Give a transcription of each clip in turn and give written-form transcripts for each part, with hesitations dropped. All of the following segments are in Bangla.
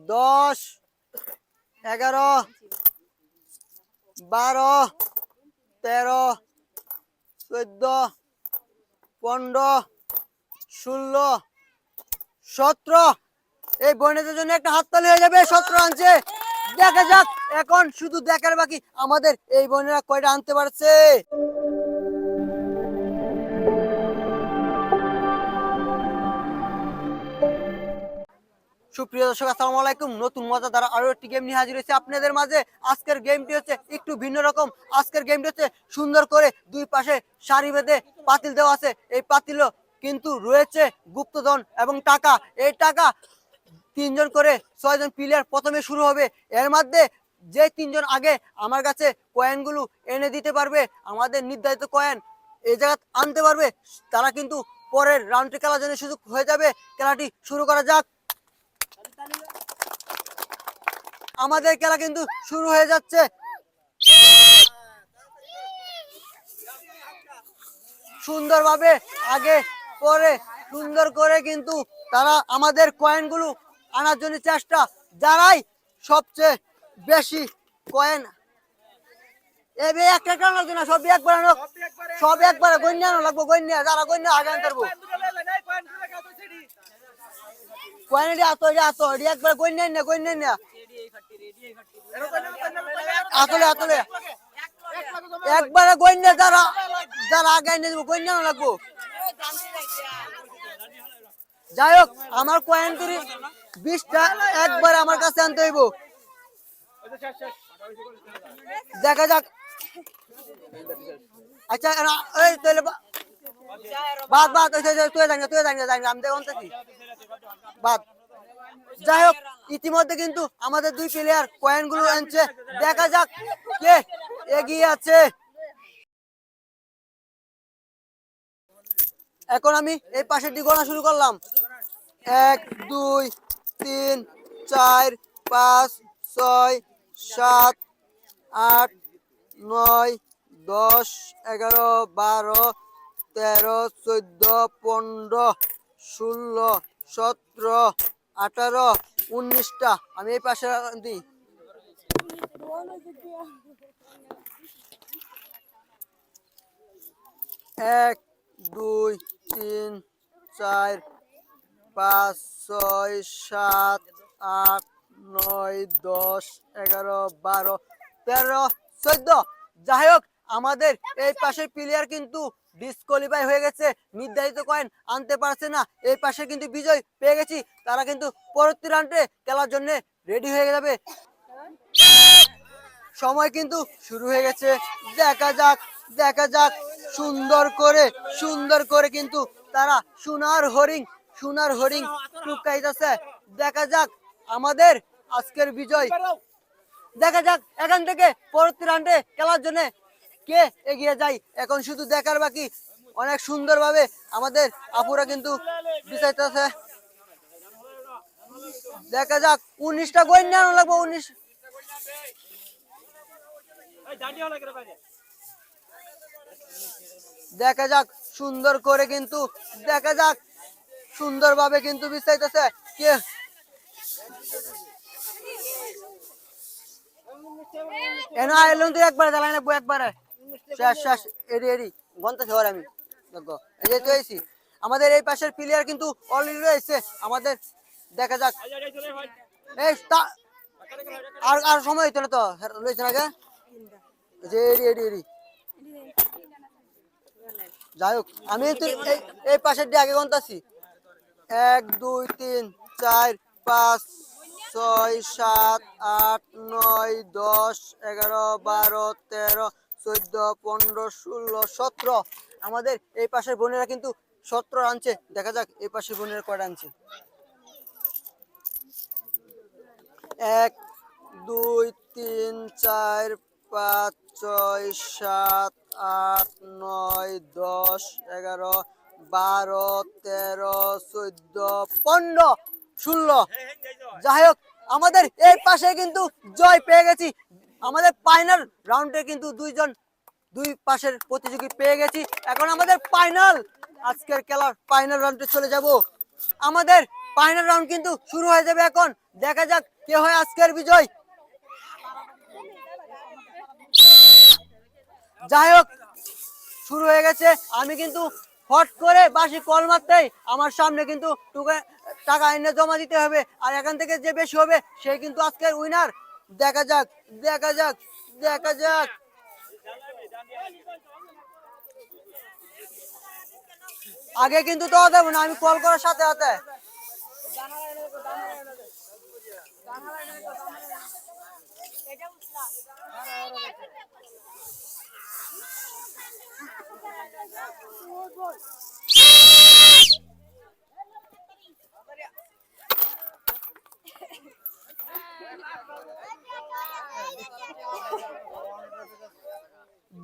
10 11 12 13 14 15 16 17 এই বোনেদের জন্য একটা হাততালি হয়ে যাবে। 17 আনছে। দেখা যাক এখন শুধু দেখার বাকি আমাদের এই বোনেরা কয়টা আনতে পারছে। সুপ্রিয় দর্শক আসসালামু আলাইকুম। নতুন মজাদার আরো একটি গেম নিয়ে হাজির হয়েছে আপনাদের মাঝে। আজকের গেমটি হচ্ছে একটু ভিন্ন রকম। আজকের গেমটি হচ্ছে সুন্দর করে দুই পাশে সারি বেঁধে পাতিল দেওয়া আছে। এই পাতিলও কিন্তু রয়েছে গুপ্তধন এবং টাকা। এই টাকা 3 জন করে 6 জন প্লেয়ার প্রথমে শুরু হবে। এর মধ্যে যে 3 জন আগে আমার কাছে কয়েনগুলো এনে দিতে পারবে, আমাদের নির্ধারিত কয়েন এই জায়গা আনতে পারবে, তারা কিন্তু পরের রাউন্ডটি খেলার জন্য সুযোগ হয়ে যাবে। খেলাটি শুরু করা যাক। আমাদের খেলা কিন্তু শুরু হয়ে যাচ্ছে। সুন্দরভাবে আগে পরে সুন্দর করে কিন্তু তারা আমাদের কয়েনগুলো আনার জন্য চেষ্টা। যারাই সবচেয়ে বেশি কয়েন এবে একটা আনার জন্য সব একবার আনো, সব একবার গণ্য আনো লাগবো। গণ্য যারা গণ্য আগে আনতে পারবো। কয়েন একবার গণ্য না গণ্য না আসলে আসলে একবারে গণ্য যারা যারা আগে এনে দেবো গণ্য আনো লাগবো। যাই হোক আমার কয়েন 20টা একবার আমার কাছে আনতে হইব। দেখা যাক। আচ্ছা এই তাহলে বাদ বাদ তুই জানি আমি দেখছি বাদ। যাই হোক ইতিমধ্যে কিন্তু আমাদের দুই প্লেয়ার কয়েনগুলো আনছে। দেখা যাক কে এগিয়ে আছে। এখন আমি এই পাশের দিকে গোনা শুরু করলাম। 1 2 3 4 5 6 7 8 9 10 11 12 13 14 15 16 17 18 19টা আমি এই পাশে দিই। 1 2 3 4 5 6 7 8 9 10 11 12 13 14। যাই হোক আমাদের এই পাশের প্লেয়ার কিন্তু ডিসকোয়ালিফাই হয়ে গেছে। নির্ধারিত কয়েন আনতে পারছে না। এই পাশে কিন্তু বিজয় পেয়ে গেছি। তারা কিন্তু পরবর্তী রাউন্ডে খেলার জন্য রেডি হয়ে যাবে। সময় কিন্তু শুরু হয়ে গেছে। দেখা যাক দেখা যাক সুন্দর করে কিন্তু তারা সোনার হরিণ টুকাইতেছে। দেখা যাক আমাদের আজকের বিজয়। দেখা যাক এখান থেকে পরবর্তী রাউন্ডে খেলার জন্য কে এগিয়ে যায়। এখন শুধু দেখার বাকি। অনেক সুন্দরভাবে আমাদের আপুরা কিন্তু বিচাইতেছে। দেখা যাক 19টা গইন আনা লাগবে। 19 দেখা যাক সুন্দর করে কিন্তু দেখা যাক সুন্দরভাবে কিন্তু বিচাইতেছে কে এনা আইলন তুই একবার জ্বালাই না একবারে শেষ এরি গন্তা ঝড় আমি দেখো এই যে তো আইছি। আমাদের এই পাশের প্লেয়ার কিন্তু অলরেডি রয়েছে আমাদের। দেখা যাক এই আর সময় হইতো না তো রয়েছে না যে এরি যাই হোক আমি এই পাশের দিয়ে আগে গন্তাছি। 1 2 3 4 5 6 7 8 9 10 11 12 13 14 15 16 17। আমাদের এই পাশের বোনেরা কিন্তু 17 আনছে। দেখা যাক এই পাশের বোনেরা কয়টা আনছে। 1 2 3 4 5 6 7 8 9 10 11 12 13 14 15 16। যাই হোক আমাদের এই পাশে কিন্তু জয় পেয়ে গেছি। আমাদের ফাইনাল রাউন্ডে কিন্তু দুই পাশের প্রতিযোগী পেয়ে গেছি। এখন আমাদের ফাইনাল আজকের খেলার ফাইনাল রাউন্ডে চলে যাব। আমাদের ফাইনাল রাউন্ড কিন্তু শুরু হয়ে যাবে এখন। দেখা যাক কে হয় আজকের বিজয়। যাই হোক, শুরু হয়ে গেছে। আমি কিন্তু হট করে বাসি কল মারতেই আমার সামনে কিন্তু টাকা এনে জমা দিতে হবে, আর এখান থেকে যে বেশি হবে সে কিন্তু আজকের উইনার। দেখা যাক, দেখা যাক, দেখা যাক। আগে কিন্তু তো দেবো না, আমি কল করার সাথে সাথে।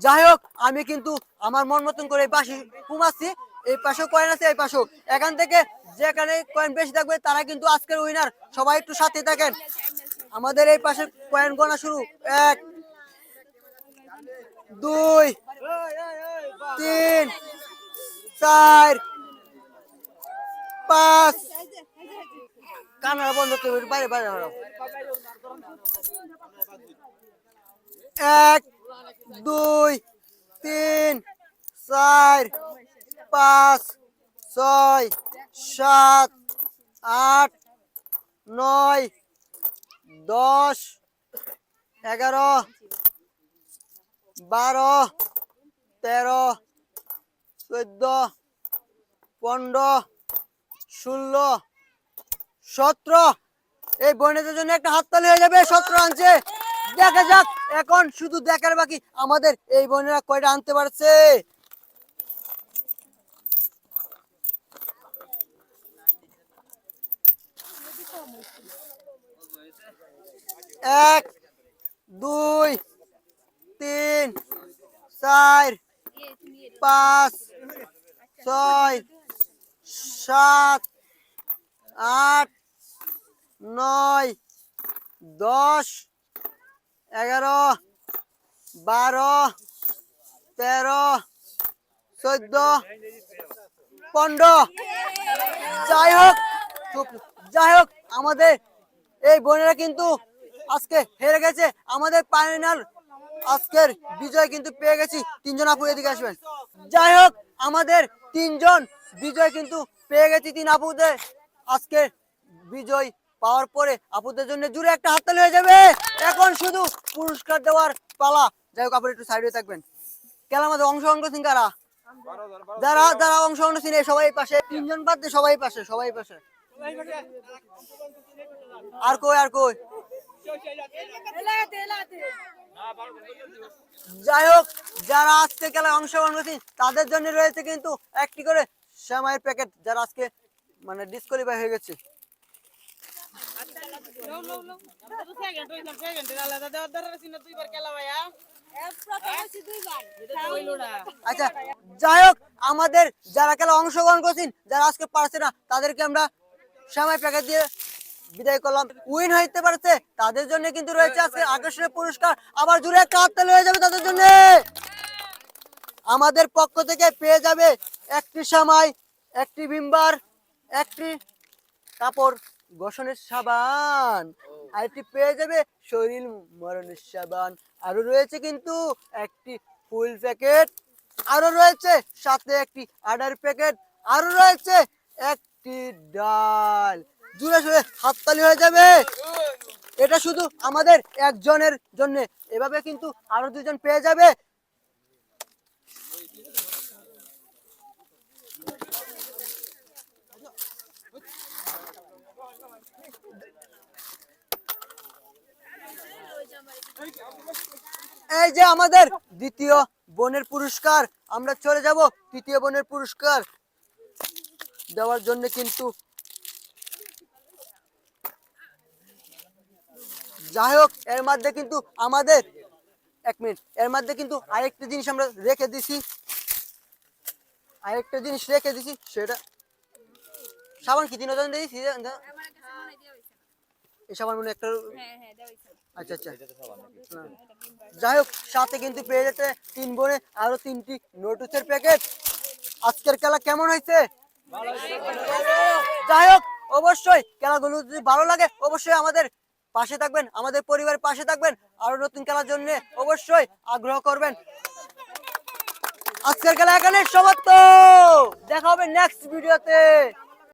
যাই হোক, আমি কিন্তু আমার মন মতন করে বাসি ঘুমাচ্ছি। এই পাশেও কয়েন আছে, এই পাশেও। এখান থেকে যেখানে কয়েন বেশি থাকবে তারা কিন্তু আজকের উইনার। সবাই একটু সাথে থাকেন। আমাদের এই পাশে কয়েন গোনা শুরু। 1 2 3 4 5। কান্না বন্ধ করে বাইরে বাইরে হলো। 1 2 3 4 5 6 7 8 9 10 11 12 13 14 15 16 17। এই বোনেদের জন্য একটা হাততালি হয়ে যাবে। 17 আনছে। দেখা যাক, এখন শুধু দেখার বাকি আমাদের এই বোনেরা কয়টা আনতে পারছে। 1 2 3 4 5 6 7 8 9 10 11 12 13 14 15। যাই হোক, যাই হোক, আমাদের এই বোনেরা কিন্তু আজকে হেরে গেছে। আমাদের ফাইনাল আজকের বিজয় কিন্তু পেয়ে গেছি। 3 জন আপু এদিকে আসবেন। যাই হোক, আমাদের 3 জন বিজয় কিন্তু পেয়ে গেছি। 3 আপুদের আজকে বিজয় পাওয়ার পরে আপুদের জন্য জুড়ে একটা হাততালি হয়ে যাবে। এখন শুধু পুরস্কার দেওয়ার পালা। যাই হোক, আপনারা একটু সাইডে থাকবেন। খেলার মধ্যে অংশগ্রহণ করছেন কারা? যারা যারা অংশগ্রহণ করছেন সবাই পাশে। 3 জন বাদ দিয়ে সবাই পাশে, সবাই পাশে। আর কই, আর কই? যাই হোক, যারা আজকে খেলায় অংশগ্রহণ করছেন তাদের জন্য রয়েছে কিন্তু একটি করে সেমাইয়ের প্যাকেট, যারা আজকে মানে ডিসকোয়ালিফাই হয়ে গেছে। আচ্ছা, যাই হোক, আমাদের যারা খেলা অংশগ্রহণ করছেন, যারা আজকে পারছে না, তাদেরকে আমরা সেমাই প্যাকেট দিয়ে বিদায় করলাম। উইন হইতে পারছে তাদের জন্য কিন্তু রয়েছে আজকে আকর্ষণীয় পুরস্কার। আবার জুড়ে একটা হাততালি হয়ে যাবে তাদের জন্য। আমাদের পক্ষ থেকে পেয়ে যাবে একটি সেমাই, একটি ভিমবার, একটি কাপড় গোসলের সাবান, আরেকটি পেয়ে যাবে শরীর মরণের সাবান। আরো রয়েছে কিন্তু একটি ফুল প্যাকেট, আরো রয়েছে সাথে একটি আডার প্যাকেট, আরো রয়েছে একটি ডাল। জুড়ে জুড়ে হাততালি হয়ে যাবে। এটা শুধু আমাদের একজনের জন্য, এভাবে কিন্তু আরো 2 জন পেয়ে যাবে। এই যে আমাদের দ্বিতীয় বোনের পুরস্কার। আমরা চলে যাব তৃতীয় বোনের পুরস্কার দেওয়ার জন্য। কিন্তু যাই হোক, এর মধ্যে কিন্তু আমাদের 1 মিনিট, এর মধ্যে কিন্তু আরেকটা জিনিস আমরা রেখে দিছি। আরেকটা জিনিস রেখে দিছি, সেটা সাবান। কি 3 জন দিয়েছি এই সাবান মনে একটা। আচ্ছা আচ্ছা, যাই হোক, সাথে কিন্তু পেয়ে যেতে 3 বোনে আরো 3টি নোটুসের প্যাকেট। আজকের খেলা কেমন হয়েছে? যাই হোক, অবশ্যই খেলাগুলো যদি ভালো লাগে অবশ্যই আমাদের পাশে থাকবেন, আমাদের পরিবারের পাশে থাকবেন, আরো নতুন খেলার জন্য অবশ্যই আগ্রহ করবেন। আজকের খেলা এখানে সমাপ্ত, দেখা হবে নেক্সট ভিডিওতে।